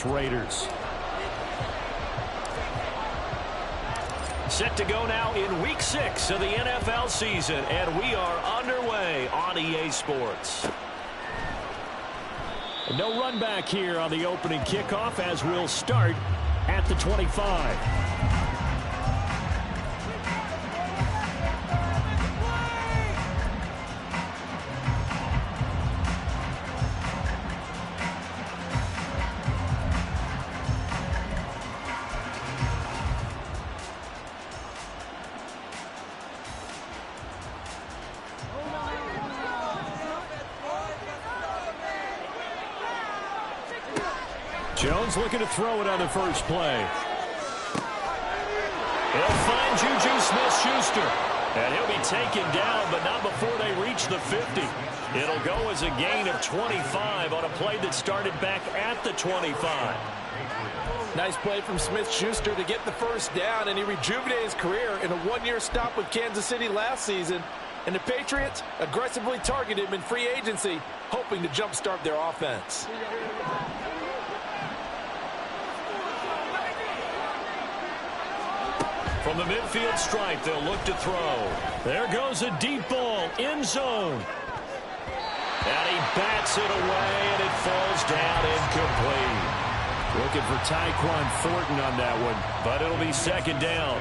Raiders. Set to go now in Week 6 of the NFL season, and we are underway on EA Sports. No run back here on the opening kickoff as we'll start at the 25. Jones looking to throw it on the first play. He'll find Juju Smith-Schuster. And he'll be taken down, but not before they reach the 50. It'll go as a gain of 25 on a play that started back at the 25. Nice play from Smith-Schuster to get the first down, and he rejuvenated his career in a one-year stop with Kansas City last season. And the Patriots aggressively targeted him in free agency, hoping to jumpstart their offense. From the midfield stripe, they'll look to throw. There goes a deep ball, end zone. And he bats it away, and it falls down incomplete. Looking for Tyquan Thornton on that one, but it'll be second down.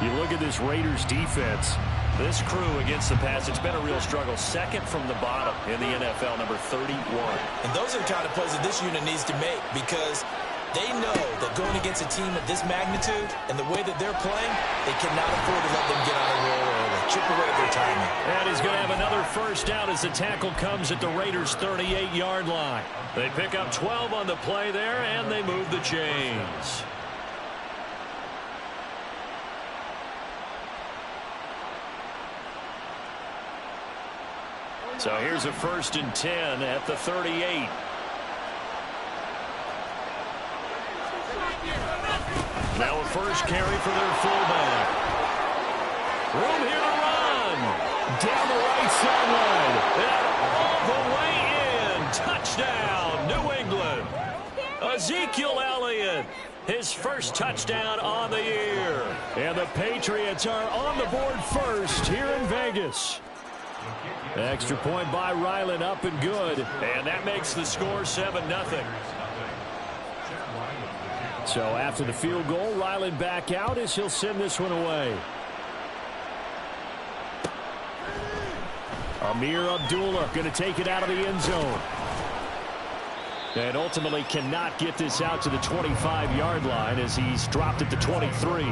You look at this Raiders defense. This crew against the pass, it's been a real struggle. Second from the bottom in the NFL, number 31. And those are the kind of plays that this unit needs to make, because they know that going against a team of this magnitude and the way that they're playing, they cannot afford to let them get on a roll or chip away at their timing. And he's going to have another first down as the tackle comes at the Raiders' 38-yard line. They pick up 12 on the play there, and they move the chains. So here's a 1st and 10 at the 38. Now a first carry for their fullback. Room here to run. Down the right sideline. And all the way in. Touchdown, New England. Ezekiel Elliott, his first touchdown on the year. And the Patriots are on the board first here in Vegas. Extra point by Ryland, up and good. And that makes the score 7-0. So after the field goal, Ryland back out as he'll send this one away. Amir Abdullah going to take it out of the end zone. And ultimately cannot get this out to the 25-yard line as he's dropped at the 23.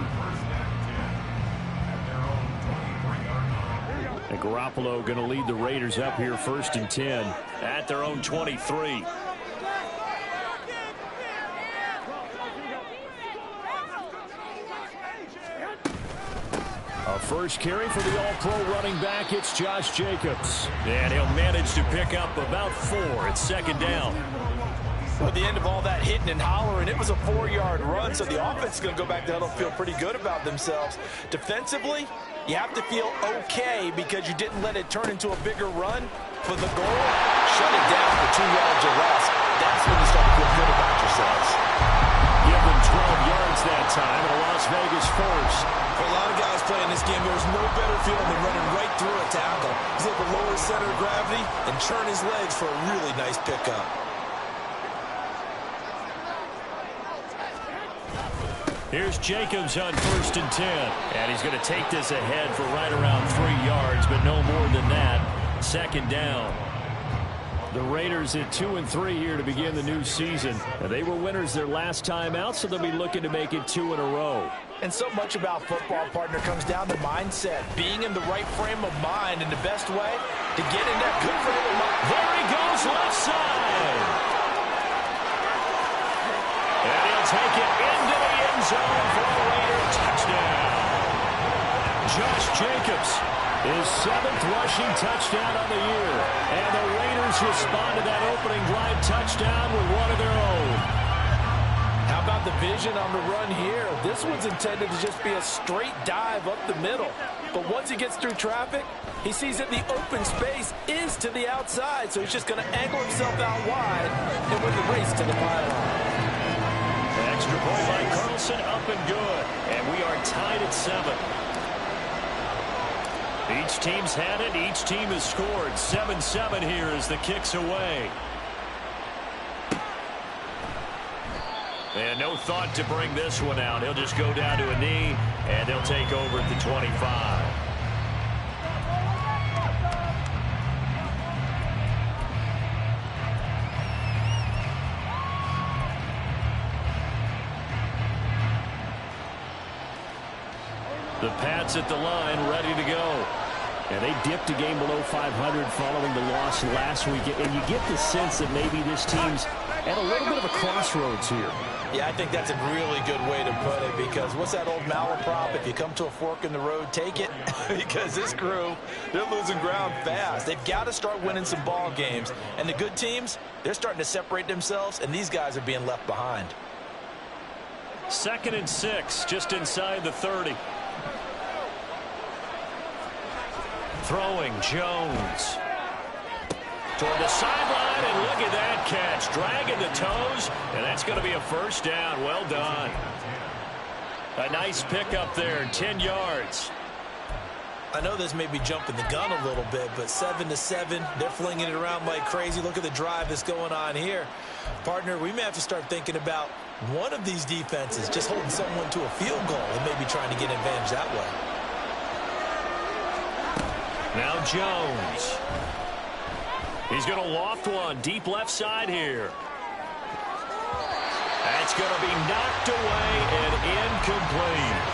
And Garoppolo going to lead the Raiders up here 1st and 10 at their own 23. A first carry for the all-pro running back. It's Josh Jacobs. And he'll manage to pick up about 4. It's second down. At the end of all that hitting and hollering, it was a 4-yard run, so the offense is going to go back to huddle, feel pretty good about themselves. Defensively, you have to feel okay because you didn't let it turn into a bigger run. For the goal, shut it down for 2 yards or less. That's when you start to feel good about yourselves. Give them 12 yards that time, and a Las Vegas first. For a lot of guys playing this game, there's no better feeling than running right through a tackle. He's able to lower his center of gravity and churn his legs for a really nice pickup. Here's Jacobs on 1st and 10. And he's going to take this ahead for right around 3 yards, but no more than that. Second down. The Raiders at 2-3 here to begin the new season. They were winners their last time out, so they'll be looking to make it 2 in a row. And so much about football, partner, comes down to mindset. Being in the right frame of mind, and the best way to get in that good frame of mind. There he goes, left side. And he'll take it into the end zone for a Raider touchdown. Josh Jacobs, his 7th rushing touchdown on the year. And the Raiders respond to that opening drive touchdown with one of their own. How about the vision on the run here? This one's intended to just be a straight dive up the middle. But once he gets through traffic, he sees that the open space is to the outside. So he's just going to angle himself out wide and win the race to the pylon. Extra point by Carlson, up and good. And we are tied at 7. Each team's had it. Each team has scored. 7-7 here as the kick's away. And no thought to bring this one out. He'll just go down to a knee, and they'll take over at the 25. The Pats at the line, ready to go. And they dipped a game below 500 following the loss last week. And you get the sense that maybe this team's at a little bit of a crossroads here. Yeah, I think that's a really good way to put it, because what's that old malaprop? If you come to a fork in the road, take it. Because this crew, they're losing ground fast. They've got to start winning some ball games. And the good teams, they're starting to separate themselves, and these guys are being left behind. 2nd and 6, just inside the 30. Throwing, Jones. Toward the sideline, and look at that catch. Dragging the toes, and that's going to be a first down. Well done. A nice pickup there, 10 yards. I know this may be jumping the gun a little bit, but 7-7, they're flinging it around like crazy. Look at the drive that's going on here. Partner, we may have to start thinking about one of these defenses just holding someone to a field goal and maybe trying to get an advantage that way. Now Jones. He's going to loft one deep left side here. That's going to be knocked away and incomplete.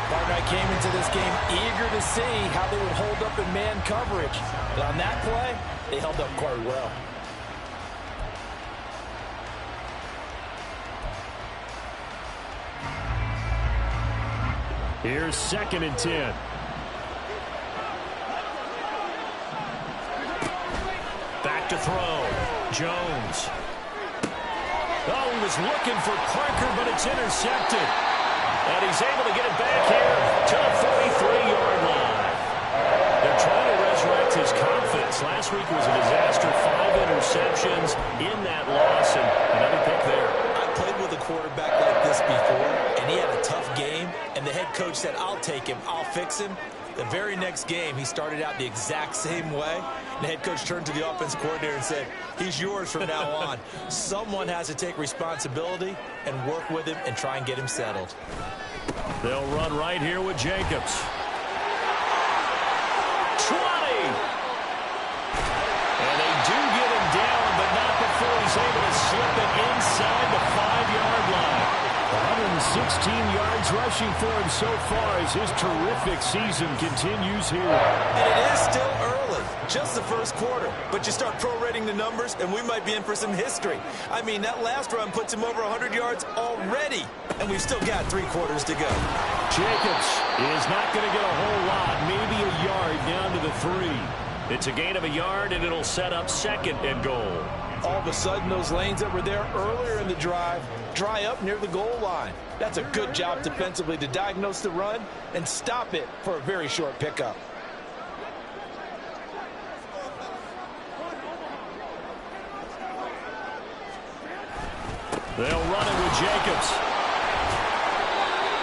Partner, I came into this game eager to see how they would hold up in man coverage. But on that play, they held up quite well. Here's 2nd and 10. Back to throw. Jones. Oh, he was looking for Parker, but it's intercepted. And he's able to get it back here to the 43-yard line. They're trying to resurrect his confidence. Last week was a disaster. 5 interceptions in that loss, and another pick there. I played with a quarterback like this before, and he had a tough game, and the head coach said, I'll take him, I'll fix him. The very next game, he started out the exact same way. The head coach turned to the offense coordinator and said, he's yours from now on. Someone has to take responsibility and work with him and try and get him settled. They'll run right here with Jacobs. 20! And they do get him down, but not before he's able to slip it inside the 5-yard line. 116 yards rushing for him so far as his terrific season continues here. And it is still early, just the first quarter. But you start prorating the numbers, and we might be in for some history. I mean, that last run puts him over 100 yards already, and we've still got 3 quarters to go. Jacobs is not going to get a whole lot, maybe a yard down to the 3. It's a gain of a yard, and it'll set up 2nd and goal. All of a sudden, those lanes that were there earlier in the drive dry up near the goal line. That's a good job defensively to diagnose the run and stop it for a very short pickup. They'll run it with Jacobs.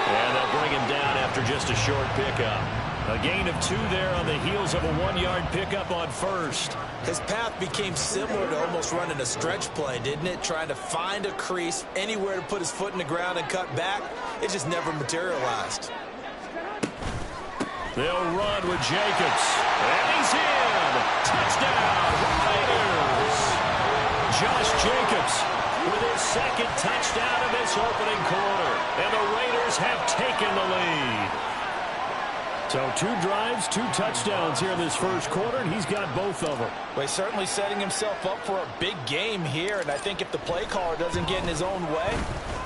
And they'll bring him down after just a short pickup. A gain of 2 there on the heels of a 1-yard pickup on first. His path became similar to almost running a stretch play, didn't it? Trying to find a crease, anywhere to put his foot in the ground and cut back. It just never materialized. They'll run with Jacobs. And he's in. Touchdown, Raiders. Josh Jacobs with his 2nd touchdown of this opening quarter. And the Raiders have taken the lead. So 2 drives, 2 touchdowns here in this first quarter, and he's got both of them. Well, he's certainly setting himself up for a big game here, and I think if the play caller doesn't get in his own way,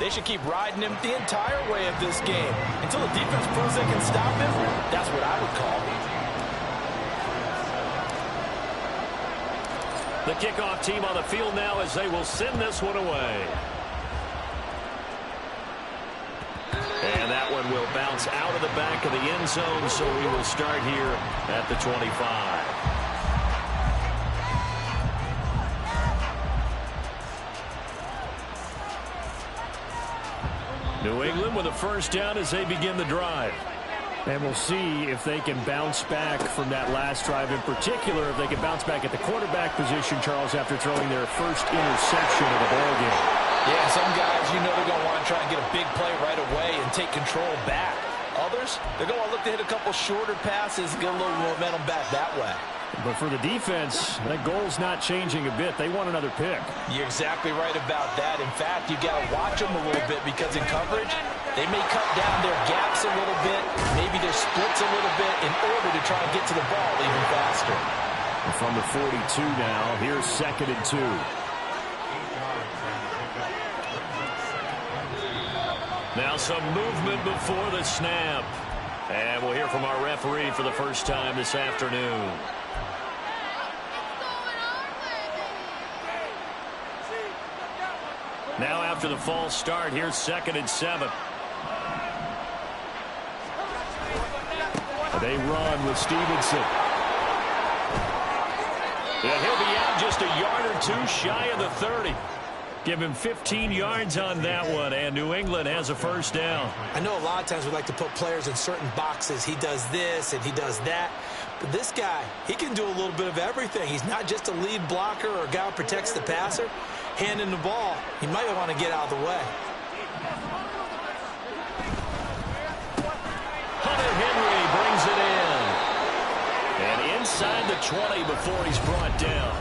they should keep riding him the entire way of this game. Until the defense proves they can stop him, that's what I would call it. The kickoff team on the field now as they will send this one away. And that one will bounce out of the back of the end zone, so we will start here at the 25. New England with a first down as they begin the drive. And we'll see if they can bounce back from that last drive. In particular, if they can bounce back at the quarterback position, Charles, after throwing their first interception of the ballgame. Yeah, some guys, you know they're going to want to try and get a big play right away and take control back. Others, they're going to look to hit a couple shorter passes and get a little momentum back that way. But for the defense, that goal's not changing a bit. They want another pick. You're exactly right about that. In fact, you've got to watch them a little bit because in coverage, they may cut down their gaps a little bit, maybe their splits a little bit in order to try and get to the ball even faster. And from the 42 now, here's 2nd and 2. Now some movement before the snap. And we'll hear from our referee for the first time this afternoon. Now after the false start, here's 2nd and 7. They run with Stevenson. And he'll be out just a yard or two shy of the 30. Give him 15 yards on that one, and New England has a first down. I know a lot of times we like to put players in certain boxes. He does this and he does that. But this guy, he can do a little bit of everything. He's not just a lead blocker or a guy who protects the passer. Handing the ball, he might want to get out of the way. Hunter Henry brings it in. And inside the 20 before he's brought down.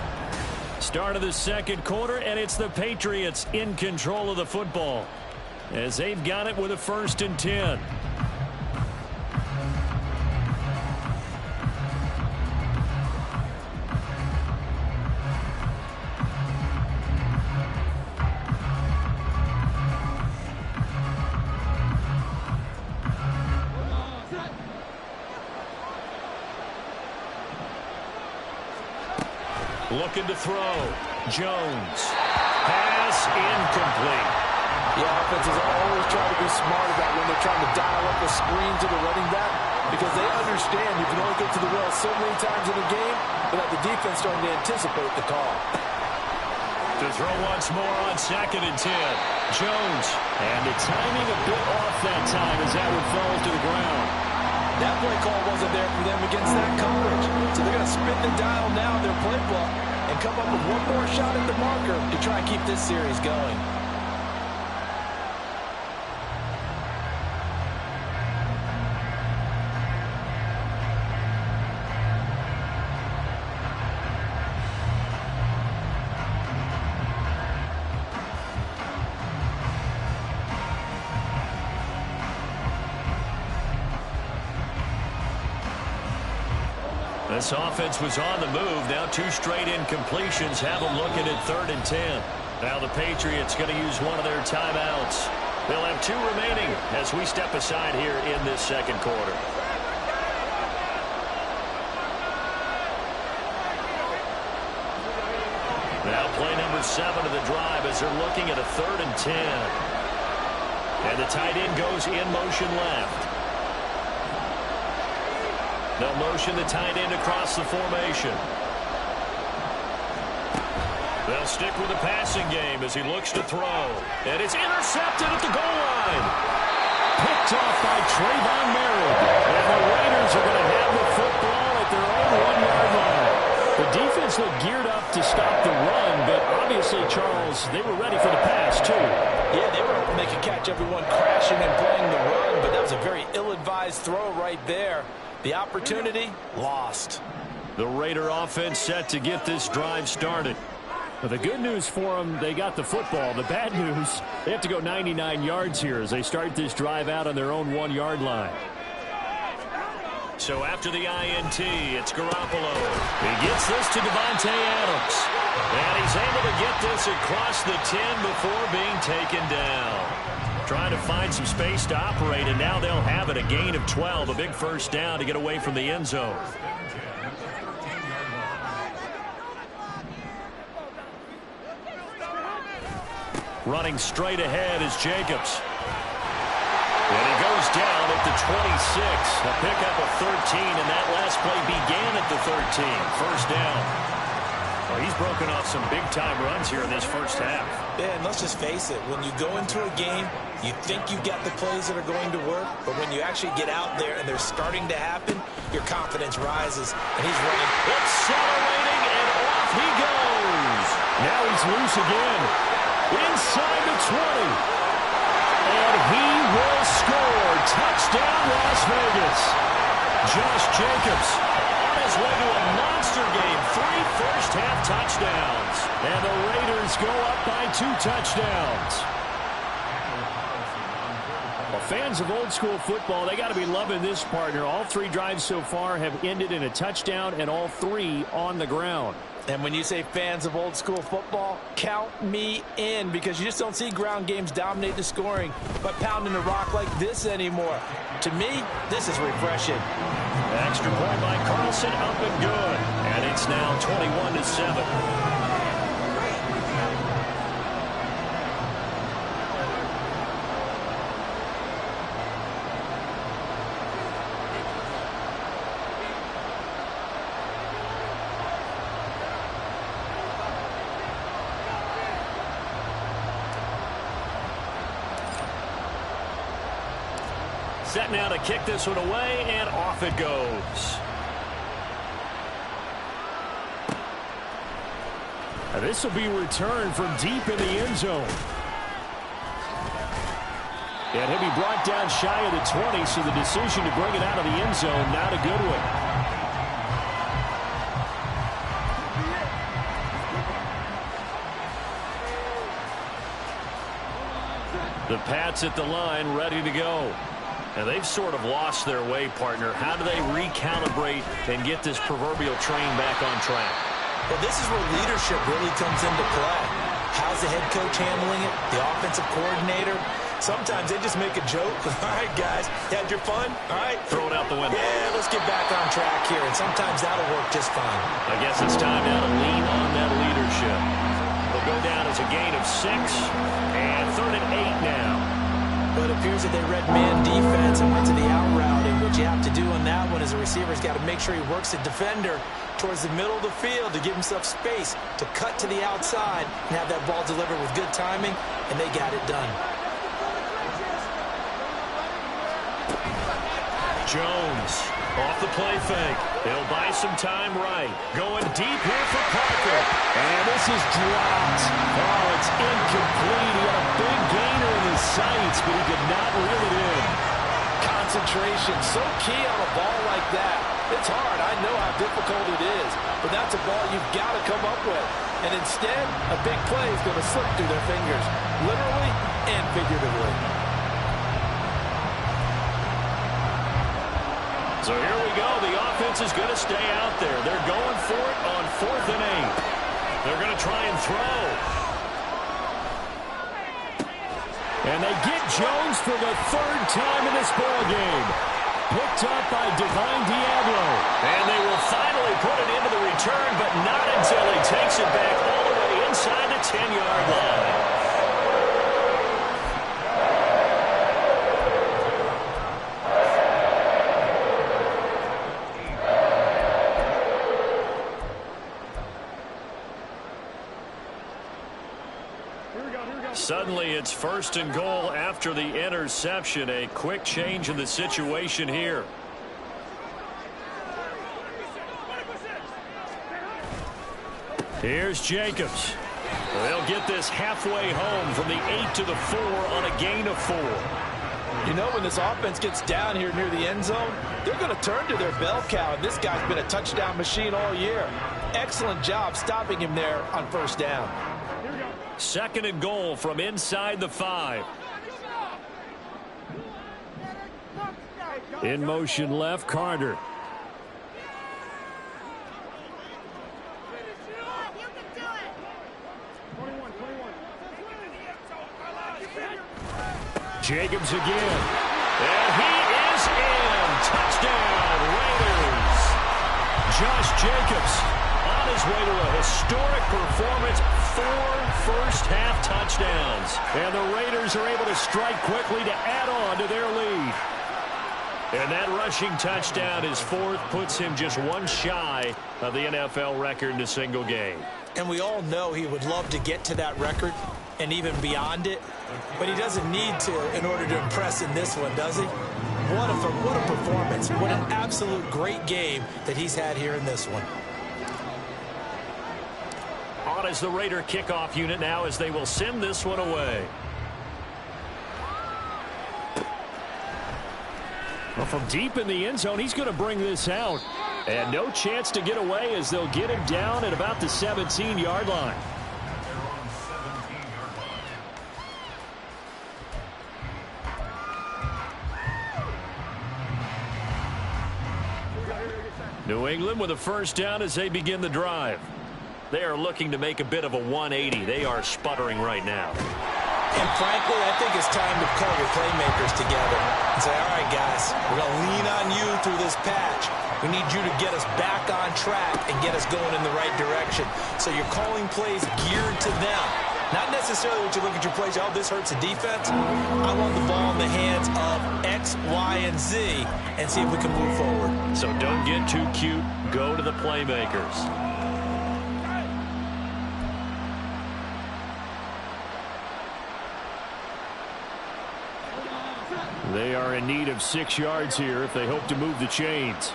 Start of the second quarter, and it's the Patriots in control of the football as they've got it with a 1st and 10. Looking to throw. Jones. Pass incomplete. The offenses always try to be smart about when they're trying to dial up a screen to the running back because they understand you can only get to the well so many times in a game without the defense starting to anticipate the call. To throw once more on 2nd and 10. Jones. And the timing a bit off that time as that one falls to the ground. That play call wasn't there for them against that coverage. So they're going to spin the dial now in their playbook and come up with one more shot at the marker to try and keep this series going. This offense was on the move. Now 2 straight incompletions have them looking at 3rd and 10. Now the Patriots going to use one of their timeouts. They'll have 2 remaining as we step aside here in this second quarter. Now play number 7 of the drive as they're looking at a 3rd and 10. And the tight end goes in motion left. They'll motion the tight end across the formation. They'll stick with the passing game as he looks to throw. And it's intercepted at the goal line. Picked off by Trayvon Merritt. And the Raiders are going to have the football at their own 1-yard line. The defense looked geared up to stop the run, but obviously, Charles, they were ready for the pass, too. Yeah, they were hoping they could catch everyone crashing and playing the run, but that was a very ill-advised throw right there. The opportunity lost. The Raider offense set to get this drive started. Well, the good news for them, they got the football. The bad news, they have to go 99 yards here as they start this drive out on their own 1-yard line. So after the INT, it's Garoppolo. He gets this to Devontae Adams. And he's able to get this across the 10 before being taken down. Trying to find some space to operate, and now they'll have it. A gain of 12, a big first down to get away from the end zone. Running straight ahead is Jacobs. And he goes down at the 26. A pickup of 13, and that last play began at the 13. First down. Well, he's broken off some big-time runs here in this first half. Yeah, and let's just face it. When you go into a game, you think you've got the plays that are going to work, but when you actually get out there and they're starting to happen, your confidence rises, and he's running. Accelerating, and off he goes. Now he's loose again. Inside the 20. And he will score. Touchdown, Las Vegas. Josh Jacobs on his way to a monster game. 3 first-half touchdowns. And the Raiders go up by 2 touchdowns. Well, fans of old-school football, they got to be loving this, partner. All 3 drives so far have ended in a touchdown, and all 3 on the ground. And when you say fans of old-school football, count me in, because you just don't see ground games dominate the scoring by pounding the rock like this anymore. To me, this is refreshing. Extra point by Carlson, up and good. And it's now 21-7. Set now to kick this one away, and off it goes. And this will be returned from deep in the end zone. And he'll be brought down shy of the 20, so the decision to bring it out of the end zone, not a good one. The Pats at the line, ready to go. And they've sort of lost their way, partner. How do they recalibrate and get this proverbial train back on track? Well, this is where leadership really comes into play. How's the head coach handling it? The offensive coordinator? Sometimes they just make a joke. All right, guys, had your fun? All right. Throw it out the window. Yeah, let's get back on track here. And sometimes that'll work just fine. I guess it's time now to lean on that leadership. They'll go down as a gain of 6, and 3rd and 8 now. But it appears that they read man defense and went to the out route. And what you have to do on that one is the receiver's got to make sure he works the defender towards the middle of the field to give himself space to cut to the outside and have that ball delivered with good timing, and they got it done. Jones off the play fake. He'll buy some time right. Going deep here for Parker. And this is dropped. Oh, it's incomplete. He had a big gainer in his sights, but he could not reel it in. Concentration, so key on a ball like that. It's hard. I know how difficult it is, but that's a ball you've got to come up with. And instead, a big play is going to slip through their fingers, literally and figuratively. So here we go. The offense is going to stay out there. They're going for it on 4th and 8. They're going to try and throw. And they get Jones for the 3rd time in this ball game. Picked up by Divine Diablo. And they will finally put it into the return, but not until he takes it back all the way inside the 10-yard line. Suddenly, it's 1st and goal after the interception. A quick change in the situation here. Here's Jacobs. They'll get this halfway home from the 8 to the 4 on a gain of 4. You know, when this offense gets down here near the end zone, they're going to turn to their bell cow, and this guy's been a touchdown machine all year. Excellent job stopping him there on 1st down. 2nd and goal from inside the 5. In motion left, Carter. Jacobs again. And he is in. Touchdown, Raiders. Josh Jacobs on his way to a historic performance. 4 first-half touchdowns. And the Raiders are able to strike quickly to add on to their lead. And that rushing touchdown, his 4th, puts him just 1 shy of the NFL record in a single game. And we all know he would love to get to that record and even beyond it. But he doesn't need to in order to impress in this one, does he? What a performance. What an absolute great game that he's had here in this one. On is the Raider kickoff unit now as they will send this one away. Well, from deep in the end zone, he's going to bring this out. And no chance to get away as they'll get him down at about the 17-yard line. New England with a first down as they begin the drive. They are looking to make a bit of a 180. They are sputtering right now. And frankly, I think it's time to call your playmakers together and say, all right, guys, we're going to lean on you through this patch. We need you to get us back on track and get us going in the right direction. So you're calling plays geared to them. Not necessarily what you look at your plays, oh, this hurts the defense. I want the ball in the hands of X, Y, and Z and see if we can move forward. So don't get too cute. Go to the playmakers. They are in need of 6 yards here if they hope to move the chains.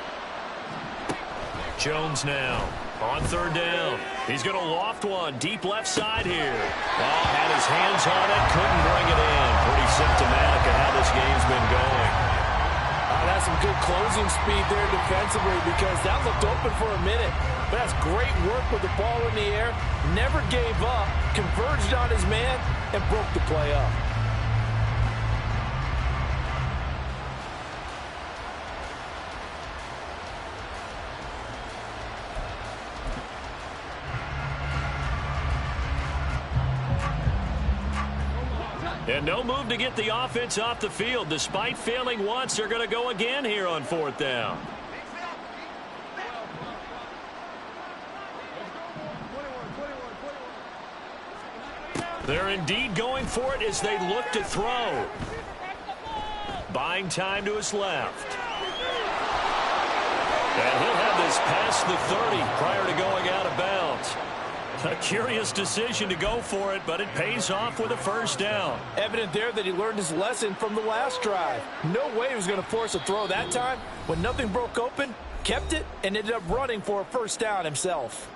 Jones now on third down. He's going to loft one deep left side here. Oh, had his hands on it, couldn't bring it in. Pretty symptomatic of how this game's been going. That's some good closing speed there defensively because that looked open for a minute. But that's great work with the ball in the air. Never gave up, converged on his man, and broke the play up. And no move to get the offense off the field. Despite failing once, they're going to go again here on fourth down. They're indeed going for it as they look to throw. Buying time to his left. And he'll have this past the 30 prior to going out of bounds. A curious decision to go for it, but it pays off with a first down. Evident there that he learned his lesson from the last drive. No way he was going to force a throw that time. When nothing broke open, kept it, and ended up running for a first down himself.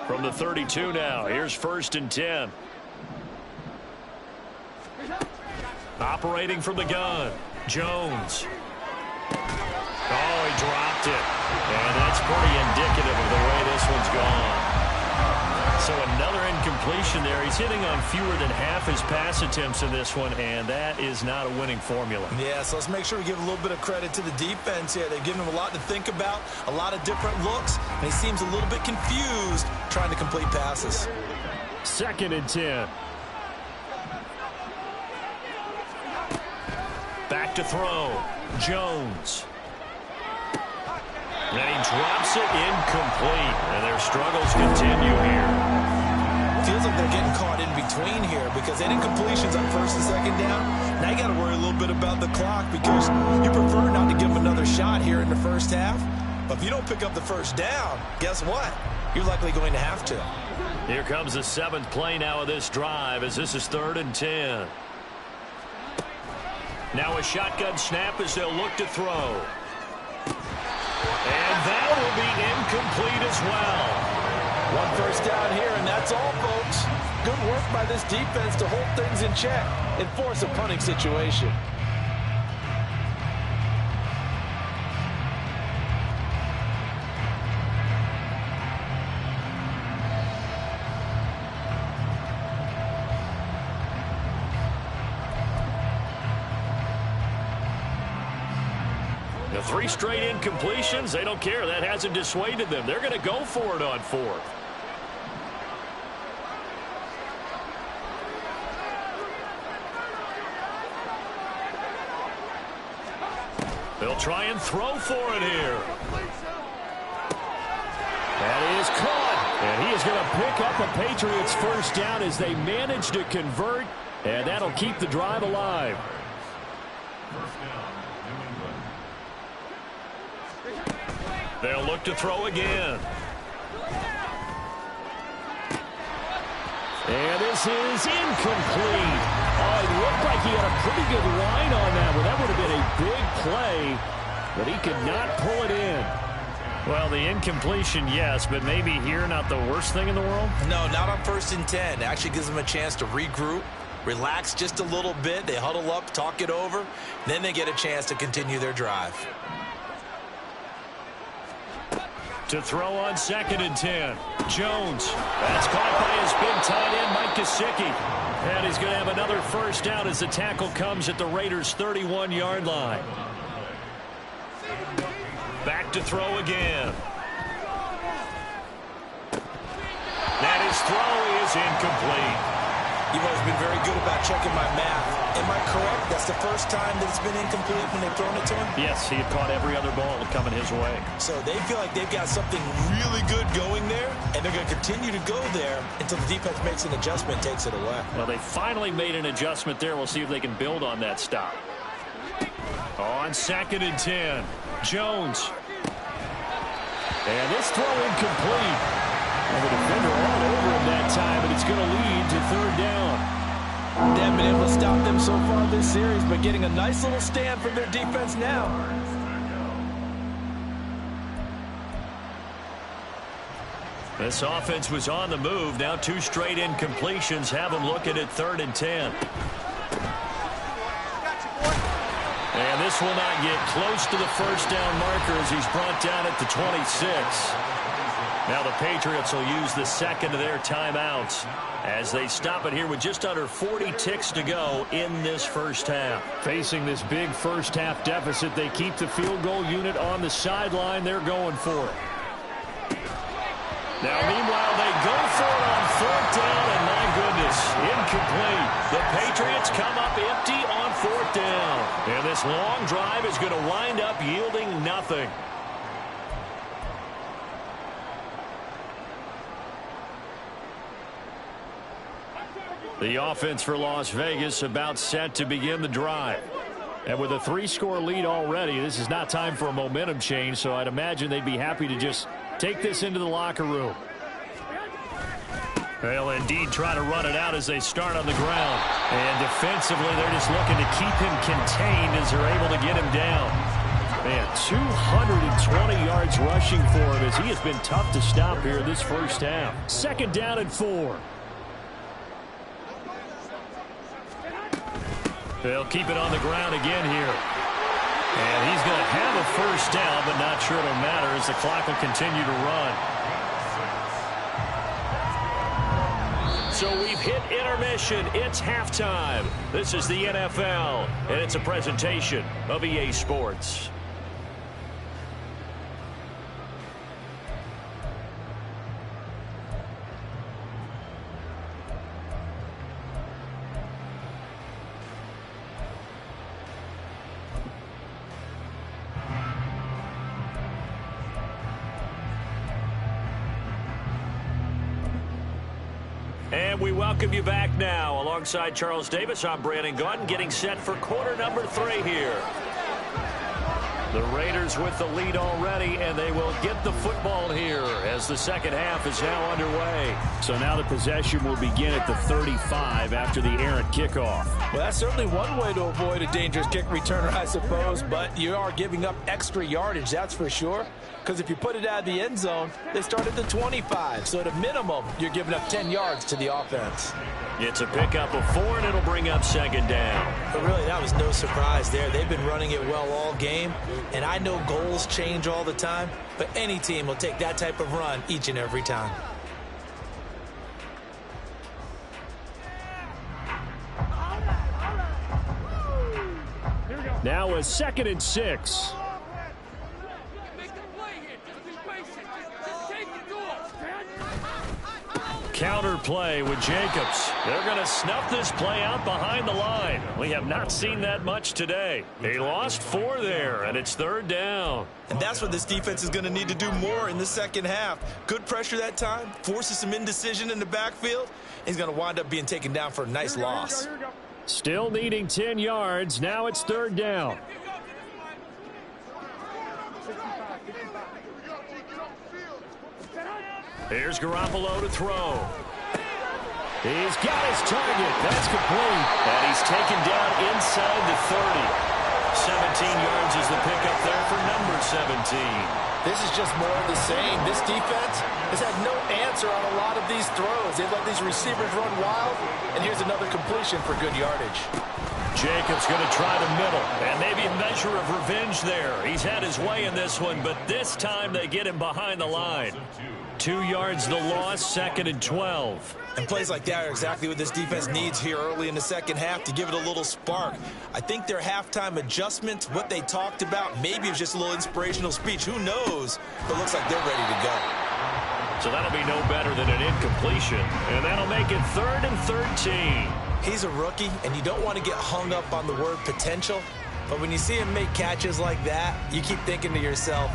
From the 32 now, here's first and 10. Operating from the gun, Jones. Oh, he dropped it. And that's pretty indicative of the way this one's gone. So another incompletion there. He's hitting on fewer than half his pass attempts in this one, and that is not a winning formula. Yeah, so let's make sure we give a little bit of credit to the defense here. They've given him a lot to think about, a lot of different looks, and he seems a little bit confused trying to complete passes. Second and 10. Back to throw. Jones. And he drops it incomplete. And their struggles continue here. Feels like they're getting caught in between here because they didn't completions on first and second down. Now you got to worry a little bit about the clock because you prefer not to give them another shot here in the first half. But if you don't pick up the first down, guess what? You're likely going to have to. Here comes the 7th play now of this drive as this is 3rd and 10. Now a shotgun snap as they'll look to throw. And that will be incomplete as well. One first down here, and that's all, folks. Good work by this defense to hold things in check and force a punting situation. The 3 straight incompletions, they don't care. That hasn't dissuaded them. They're going to go for it on 4th. They'll try and throw for it here. That is caught. And he is going to pick up a Patriots first down as they manage to convert. And that'll keep the drive alive. They'll look to throw again. And this is incomplete. Oh, it looked like he had a pretty good line on that one. That would have been a big play, but he could not pull it in. Well, the incompletion, yes, but maybe here not the worst thing in the world? No, not on 1st and 10. It actually gives them a chance to regroup, relax just a little bit. They huddle up, talk it over. Then they get a chance to continue their drive. To throw on 2nd and 10. Jones. That's caught by his big tight end, Mike Gesicki. And he's going to have another first down as the tackle comes at the Raiders' 31-yard line. Back to throw again. That his throw is incomplete. You've always been very good about checking my math. Am I correct? That's the first time that it's been incomplete when they've thrown it to him? Yes, he had caught every other ball coming his way. So they feel like they've got something really good going there, and they're going to continue to go there until the defense makes an adjustment and takes it away. Well, they finally made an adjustment there. We'll see if they can build on that stop. On 2nd and 10, Jones. And this throw incomplete. And the defender all over him that time, and it's going to lead to 3rd down. They haven't been able to stop them so far this series, but getting a nice little stand from their defense now. This offense was on the move. Now 2 straight incompletions have them looking at 3rd and 10. And this will not get close to the first down marker as he's brought down at the 26. Now the Patriots will use the second of their timeouts as they stop it here with just under 40 ticks to go in this first half. Facing this big first half deficit, they keep the field goal unit on the sideline. They're going for it. Now, meanwhile, they go for it on 4th down, and my goodness, incomplete. The Patriots come up empty on 4th down. And this long drive is going to wind up yielding nothing. The offense for Las Vegas about set to begin the drive. And with a 3-score lead already, this is not time for a momentum change, so I'd imagine they'd be happy to just take this into the locker room. They'll indeed try to run it out as they start on the ground. And defensively, they're just looking to keep him contained as they're able to get him down. Man, 220 yards rushing for him as he has been tough to stop here this first half. 2nd down and 4. They'll keep it on the ground again here. And he's going to have a first down, but not sure it'll matter as the clock will continue to run. So we've hit intermission. It's halftime. This is the NFL, and it's a presentation of EA Sports. And we welcome you back now. Alongside Charles Davis, I'm Brandon Gaudin, getting set for quarter number 3 here. The Raiders with the lead already, and they will get the football here as the second half is now underway. So now the possession will begin at the 35 after the errant kickoff. Well, that's certainly one way to avoid a dangerous kick returner, I suppose, but you are giving up extra yardage, that's for sure. Because if you put it out of the end zone, they start at the 25. So at a minimum, you're giving up 10 yards to the offense. It's a pickup of 4, and it'll bring up 2nd down. But really, that was no surprise there. They've been running it well all game, and I know goals change all the time, but any team will take that type of run each and every time. Now a 2nd and 6. Counter play with Jacobs. They're going to snuff this play out behind the line. We have not seen that much today. They lost 4 there, and it's 3rd down. And that's what this defense is going to need to do more in the second half. Good pressure that time, forces some indecision in the backfield. He's going to wind up being taken down for a nice loss. Still needing 10 yards. Now it's 3rd down. Here's Garoppolo to throw. He's got his target. That's complete. And he's taken down inside the 30. 17 yards is the pickup there for number 17. This is just more of the same. This defense has had no answer on a lot of these throws. They've let these receivers run wild, and here's another completion for good yardage. Jacobs going to try the middle, and maybe a measure of revenge there. He's had his way in this one, but this time they get him behind the line. 2 yards the loss, 2nd and 12. And plays like that are exactly what this defense needs here early in the second half to give it a little spark. I think their halftime adjustments, what they talked about, maybe it was just a little inspirational speech. Who knows? But it looks like they're ready to go. So that'll be no better than an incompletion. And that'll make it 3rd and 13. He's a rookie, and you don't want to get hung up on the word potential. But when you see him make catches like that, you keep thinking to yourself,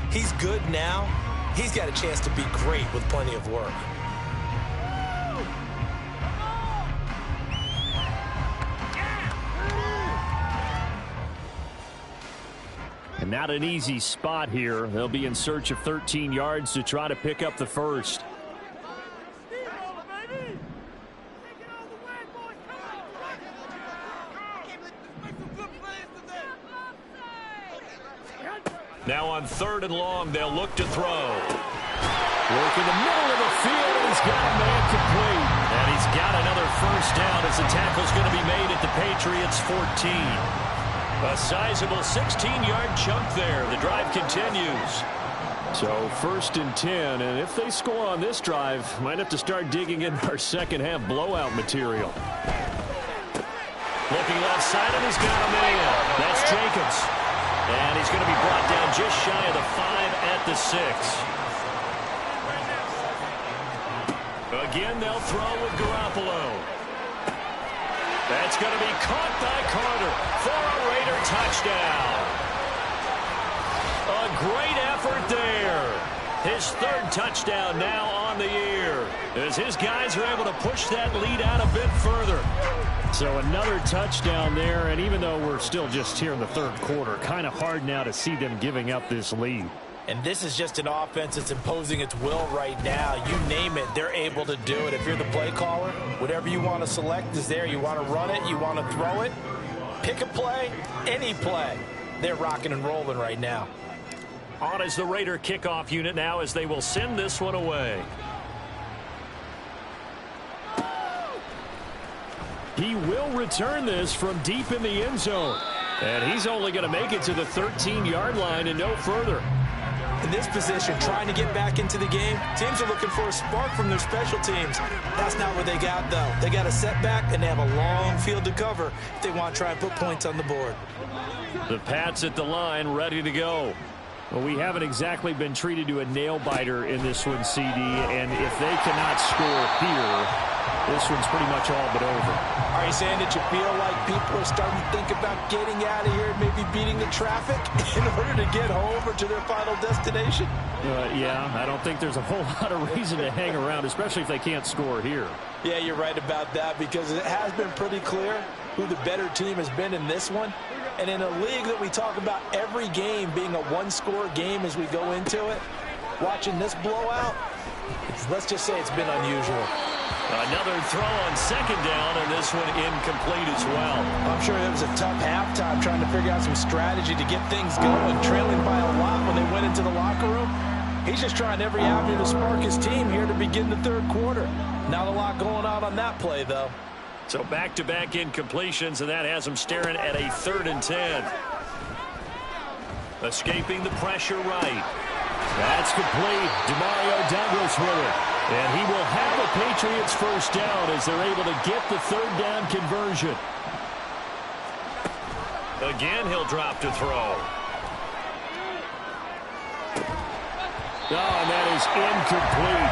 he's good now. He's got a chance to be great with plenty of work. And not an easy spot here. They'll be in search of 13 yards to try to pick up the first. Now on 3rd and long, they'll look to throw. Work in the middle of the field, and he's got a man complete. And he's got another first down as the tackle's going to be made at the Patriots' 14. A sizable 16-yard chunk there. The drive continues. So 1st and 10, and if they score on this drive, might have to start digging in our second half blowout material. Looking left side, and he's got a man. That's Jacobs. And he's going to be brought down just shy of the 5 at the 6. Again, they'll throw with Garoppolo. That's going to be caught by Carter for a Raider touchdown. A great effort there. His 3rd touchdown now on the year, as his guys are able to push that lead out a bit further. So another touchdown there, and even though we're still just here in the 3rd quarter, kind of hard now to see them giving up this lead. And this is just an offense that's imposing its will right now. You name it, they're able to do it. If you're the play caller, whatever you want to select is there. You want to run it, you want to throw it. Pick a play, any play. They're rocking and rolling right now. On is the Raider kickoff unit now as they will send this one away. He will return this from deep in the end zone. And he's only going to make it to the 13-yard line and no further. In this position, trying to get back into the game, teams are looking for a spark from their special teams. That's not what they got, though. They got a setback, and they have a long field to cover if they want to try and put points on the board. The Pats at the line, ready to go. Well, we haven't exactly been treated to a nail-biter in this one, CD, and if they cannot score here, this one's pretty much all but over. Are you saying that you feel like people are starting to think about getting out of here and maybe beating the traffic in order to get home or to their final destination? Yeah, I don't think there's a whole lot of reason to hang around, especially if they can't score here. Yeah, you're right about that, because it has been pretty clear who the better team has been in this one. And in a league that we talk about every game being a one-score game as we go into it, watching this blowout, let's just say it's been unusual. Another throw on 2nd down, and this one incomplete as well. I'm sure it was a tough halftime trying to figure out some strategy to get things going, trailing by a lot when they went into the locker room. He's just trying every avenue to spark his team here to begin the 3rd quarter. Not a lot going on that play, though. So back-to-back incompletions, and that has them staring at a 3rd and 10. Escaping the pressure right. That's complete. Demario Douglas with it. And he will have the Patriots first down as they're able to get the 3rd down conversion. Again, he'll drop to throw. Oh, and that is incomplete.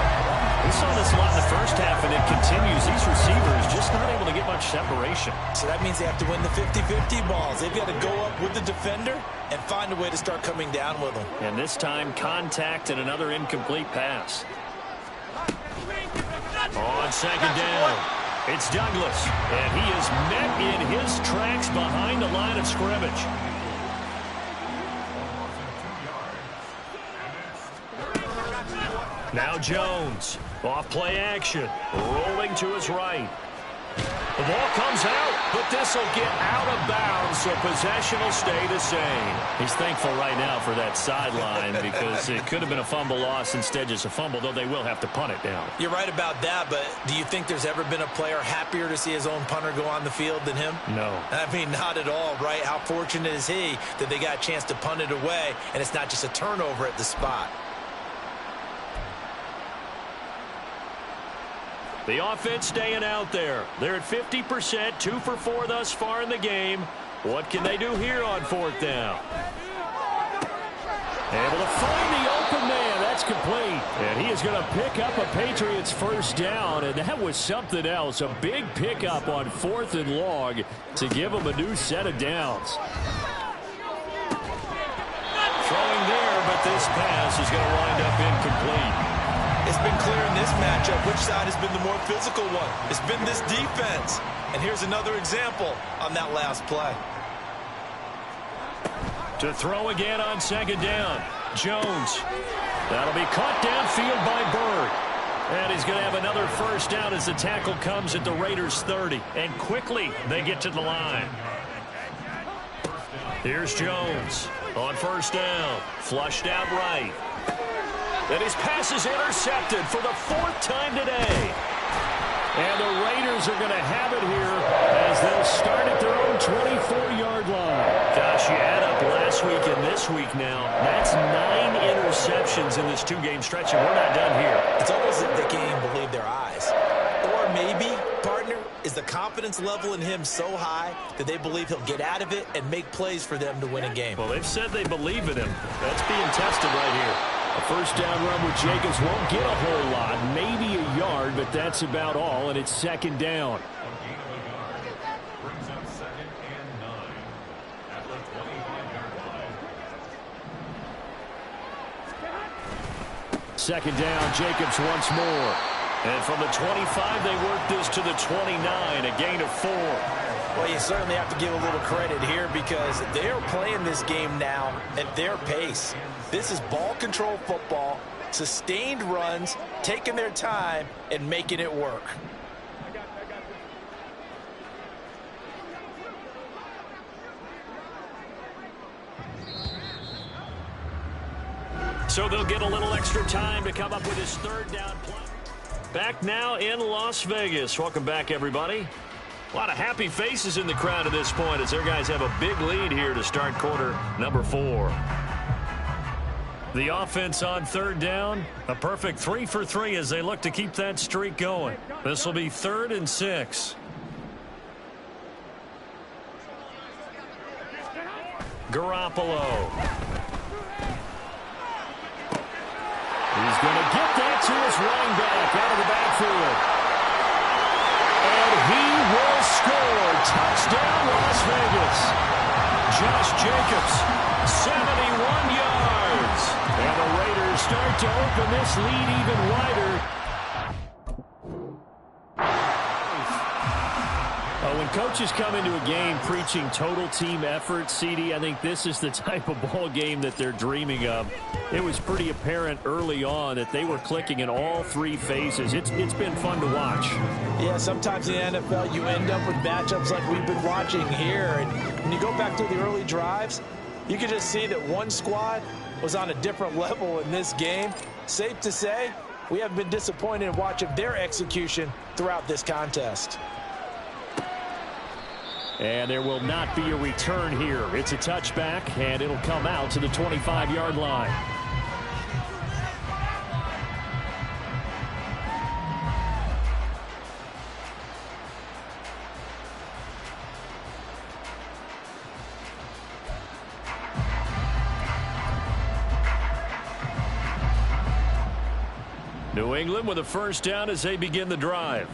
We saw this a lot in the first half, and it continues. These receivers just not able to get much separation. So that means they have to win the 50-50 balls. They've got to go up with the defender and find a way to start coming down with them. And this time, contact and another incomplete pass. On 2nd down, it's Douglas, and he is met in his tracks behind the line of scrimmage. Now Jones, off play action, rolling to his right. The ball comes out, but this will get out of bounds, so possession will stay the same. He's thankful right now for that sideline because it could have been a fumble loss, instead just a fumble, though they will have to punt it down. You're right about that, but do you think there's ever been a player happier to see his own punter go on the field than him? No. I mean, not at all, right? How fortunate is he that they got a chance to punt it away, and it's not just a turnover at the spot. The offense staying out there. They're at 50%, 2 for 4 thus far in the game. What can they do here on 4th down? Able to find the open man. That's complete. And he is going to pick up a Patriots first down, and that was something else. A big pickup on 4th and long to give them a new set of downs. Throwing there, but this pass is going to wind up incomplete. It's been clear in this matchup which side has been the more physical one. It's been this defense. And here's another example on that last play. To throw again on 2nd down. Jones. That'll be caught downfield by Bird. And he's going to have another first down as the tackle comes at the Raiders' 30. And quickly they get to the line. Here's Jones on 1st down. Flushed out right. And his pass is intercepted for the 4th time today. And the Raiders are going to have it here as they'll start at their own 24-yard line. Gosh, you add up last week and this week now. That's 9 interceptions in this 2-game stretch, and we're not done here. It's almost like they can't even believe their eyes. Or maybe, partner, is the confidence level in him so high that they believe he'll get out of it and make plays for them to win a game. Well, they've said they believe in him. That's being tested right here. A first down run with Jacobs won't get a whole lot, maybe a yard, but that's about all, and it's 2nd down. Second down, Jacobs once more. And from the 25, they work this to the 29, a gain of 4. Well, you certainly have to give a little credit here because they're playing this game now at their pace. This is ball control football, sustained runs, taking their time, and making it work. So they'll get a little extra time to come up with his 3rd down play. Back now in Las Vegas. Welcome back, everybody. A lot of happy faces in the crowd at this point as their guys have a big lead here to start quarter number 4. The offense on 3rd down, a perfect 3 for 3 as they look to keep that streak going. This will be 3rd and 6. Garoppolo. He's going to get that to his running back out of the backfield. And he will score. Touchdown, Las Vegas. Josh Jacobs, 71 yards. And the Raiders start to open this lead even wider. When coaches come into a game preaching total team effort, CD, I think this is the type of ball game that they're dreaming of. It was pretty apparent early on that they were clicking in all 3 phases. It's been fun to watch. Yeah, sometimes in the NFL you end up with matchups like we've been watching here. And when you go back to the early drives, you can just see that one squad was on a different level in this game. Safe to say, we have been disappointed in watching their execution throughout this contest. And there will not be a return here. It's a touchback, and it'll come out to the 25-yard line. New England with a first down as they begin the drive.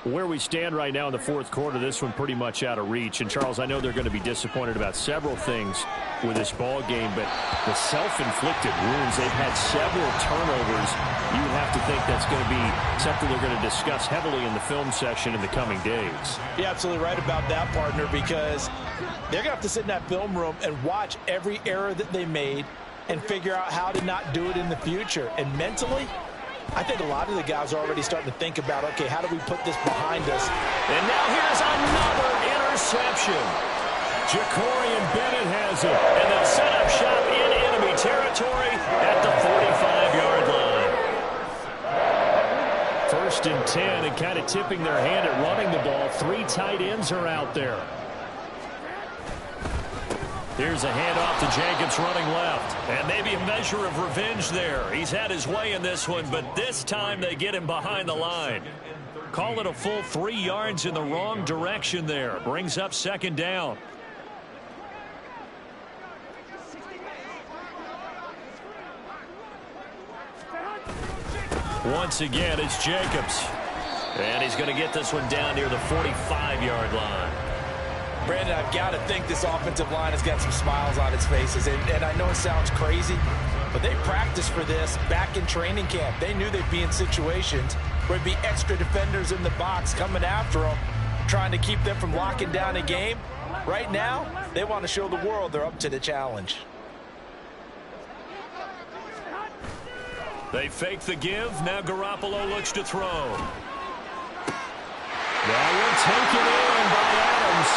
Where we stand right now in the 4th quarter, this one pretty much out of reach. And, Charles, I know they're going to be disappointed about several things with this ball game, but the self-inflicted wounds, they've had several turnovers. You would have to think that's going to be something they're going to discuss heavily in the film session in the coming days. You're absolutely right about that, partner, because they're going to have to sit in that film room and watch every error that they made and figure out how to not do it in the future. And mentally, I think a lot of the guys are already starting to think about, okay, how do we put this behind us? And now here's another interception. Jacorian Bennett has it, and they'll set up shop in enemy territory at the 45-yard line. 1st and 10, and kind of tipping their hand at running the ball. 3 tight ends are out there. Here's a handoff to Jacobs running left. And maybe a measure of revenge there. He's had his way in this one, but this time they get him behind the line. Call it a full 3 yards in the wrong direction there. Brings up 2nd down. Once again, it's Jacobs. And he's going to get this one down near the 45-yard line. Brandon, I've got to think this offensive line has got some smiles on its faces. And I know it sounds crazy, but they practiced for this back in training camp. They knew they'd be in situations where there'd be extra defenders in the box coming after them, trying to keep them from locking down a game. Right now, they want to show the world they're up to the challenge. They fake the give. Now Garoppolo looks to throw. That one taken in by Adams.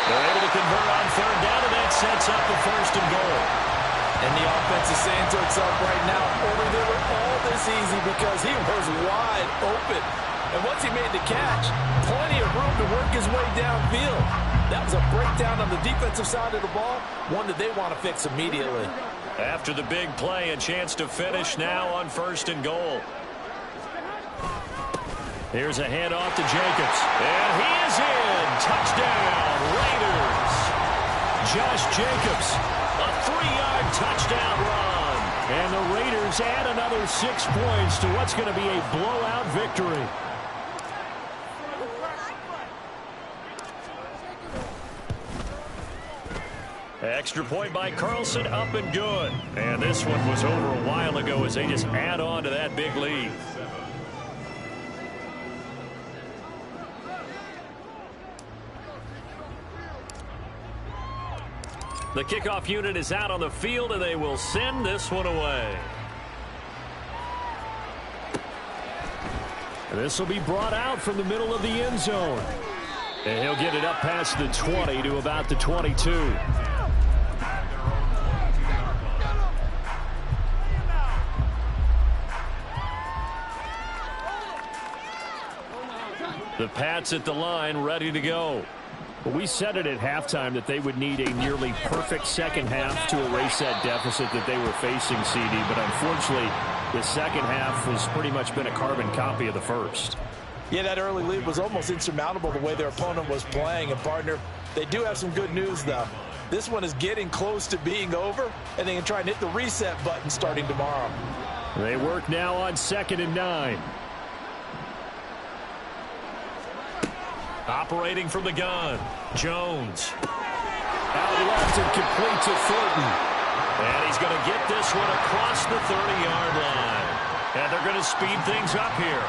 They're able to convert on 3rd down, and that sets up the 1st and goal. And the offense is saying to itself right now, only they were all this easy because he was wide open. And once he made the catch, plenty of room to work his way downfield. That was a breakdown on the defensive side of the ball, one that they want to fix immediately. After the big play, a chance to finish now on 1st and goal. Here's a handoff to Jacobs. And he is in. Touchdown, Raiders. Josh Jacobs, a 3-yard touchdown run. And the Raiders add another 6 points to what's going to be a blowout victory. Extra point by Carlson, up and good. And this one was over a while ago as they just add on to that big lead. The kickoff unit is out on the field, and they will send this one away. And this will be brought out from the middle of the end zone. And he'll get it up past the 20 to about the 22. The Pats at the line, ready to go. Well, we said it at halftime that they would need a nearly perfect second half to erase that deficit that they were facing, CD. But unfortunately, the second half has pretty much been a carbon copy of the first. Yeah, that early lead was almost insurmountable the way their opponent was playing. And, partner, they do have some good news, though. This one is getting close to being over, and they can try and hit the reset button starting tomorrow. They work now on 2nd and 9. Operating from the gun, Jones. Out left and complete to Thornton. And he's going to get this one across the 30-yard line. And they're going to speed things up here.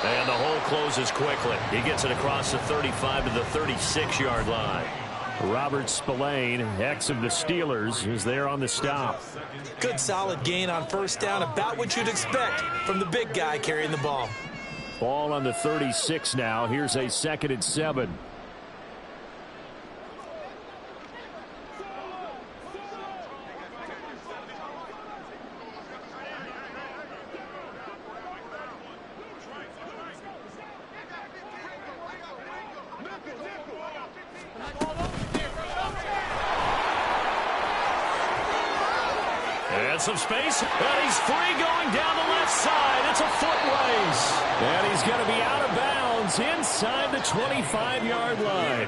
And the hole closes quickly. He gets it across the 35 to the 36-yard line. Robert Spillane, ex of the Steelers, is there on the stop. Good solid gain on 1st down, about what you'd expect from the big guy carrying the ball. Ball on the 36 now. Here's a 2nd and 7. And some space, and he's free going down the left side. It's a foot race. And he's going to be out of bounds inside the 25-yard line.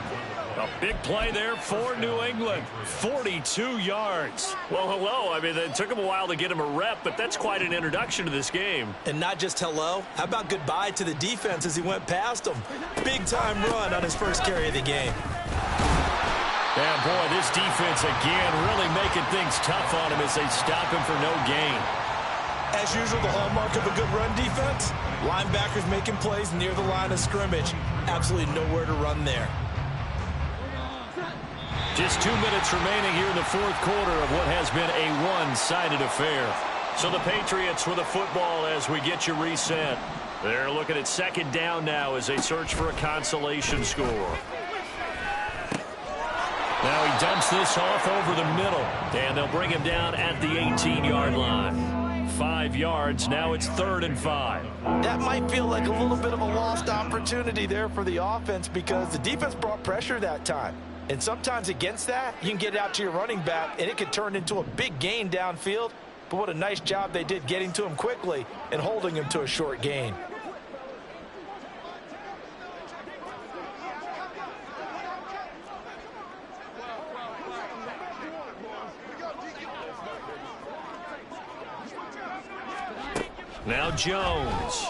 A big play there for New England. 42 yards. Well, hello. I mean, it took him a while to get him a rep, but that's quite an introduction to this game. And not just hello. How about goodbye to the defense as he went past him? Big-time run on his first carry of the game. Yeah, boy, this defense again really making things tough on him as they stop him for no gain. As usual, the hallmark of a good run defense, linebackers making plays near the line of scrimmage. Absolutely nowhere to run there. Just 2 minutes remaining here in the fourth quarter of what has been a one-sided affair. So the Patriots with the football as we get you reset. They're looking at second down now as they search for a consolation score. Now he dumps this off over the middle, and they'll bring him down at the 18-yard line. 5 yards, now it's 3rd and 5. That might feel like a little bit of a lost opportunity there for the offense because the defense brought pressure that time. And sometimes against that, you can get it out to your running back, and it could turn into a big gain downfield. But what a nice job they did getting to him quickly and holding him to a short gain. Now Jones.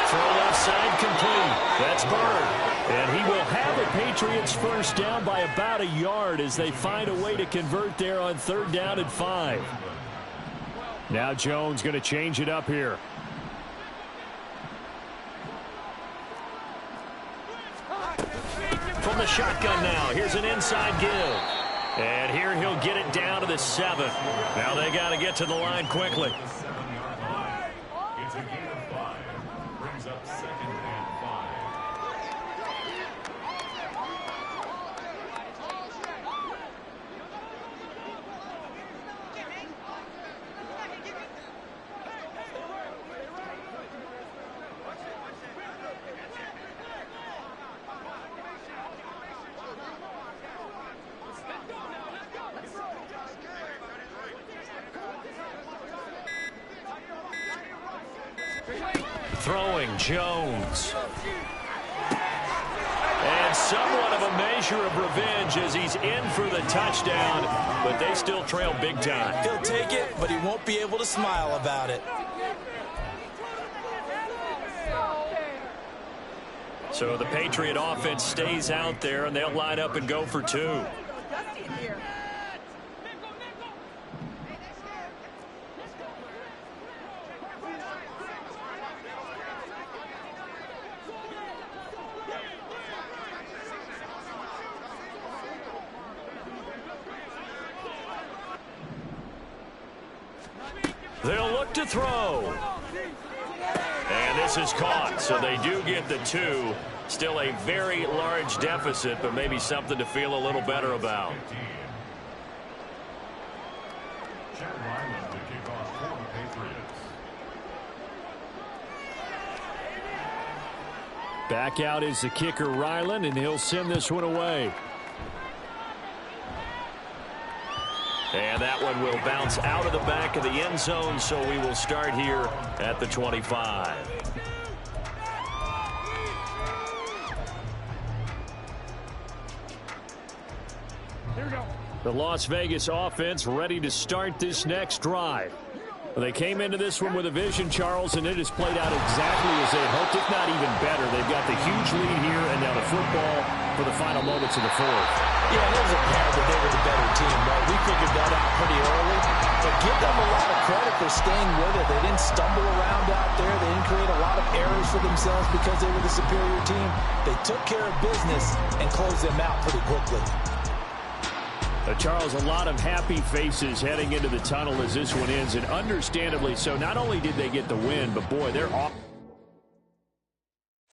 Throw left side complete. That's Bird. And he will have a Patriots first down by about a yard as they find a way to convert there on 3rd down and 5. Now Jones going to change it up here. From the shotgun now, here's an inside give. And here he'll get it down to the 7. Now they got to get to the line quickly. Throwing Jones. And somewhat of a measure of revenge as he's in for the touchdown, but they still trail big time. He'll take it, but he won't be able to smile about it. So the Patriot offense stays out there, and they'll line up and go for 2. They'll look to throw. And this is caught, so they do get the 2. Still a very large deficit, but maybe something to feel a little better about. Back out is the kicker, Ryland, and he'll send this one away. And that one will bounce out of the back of the end zone, so we will start here at the 25. Here we go. The Las Vegas offense ready to start this next drive. They came into this one with a vision, Charles, and it has played out exactly as they had hoped, if not even better. They've got the huge lead here, and now the football for the final moments of the 4th. Yeah, it was apparent that they were the better team, right? We figured that out pretty early. But give them a lot of credit for staying with it. They didn't stumble around out there. They didn't create a lot of errors for themselves because they were the superior team. They took care of business and closed them out pretty quickly. Charles, a lot of happy faces heading into the tunnel as this one ends, and understandably so. Not only did they get the win, but boy, they're off.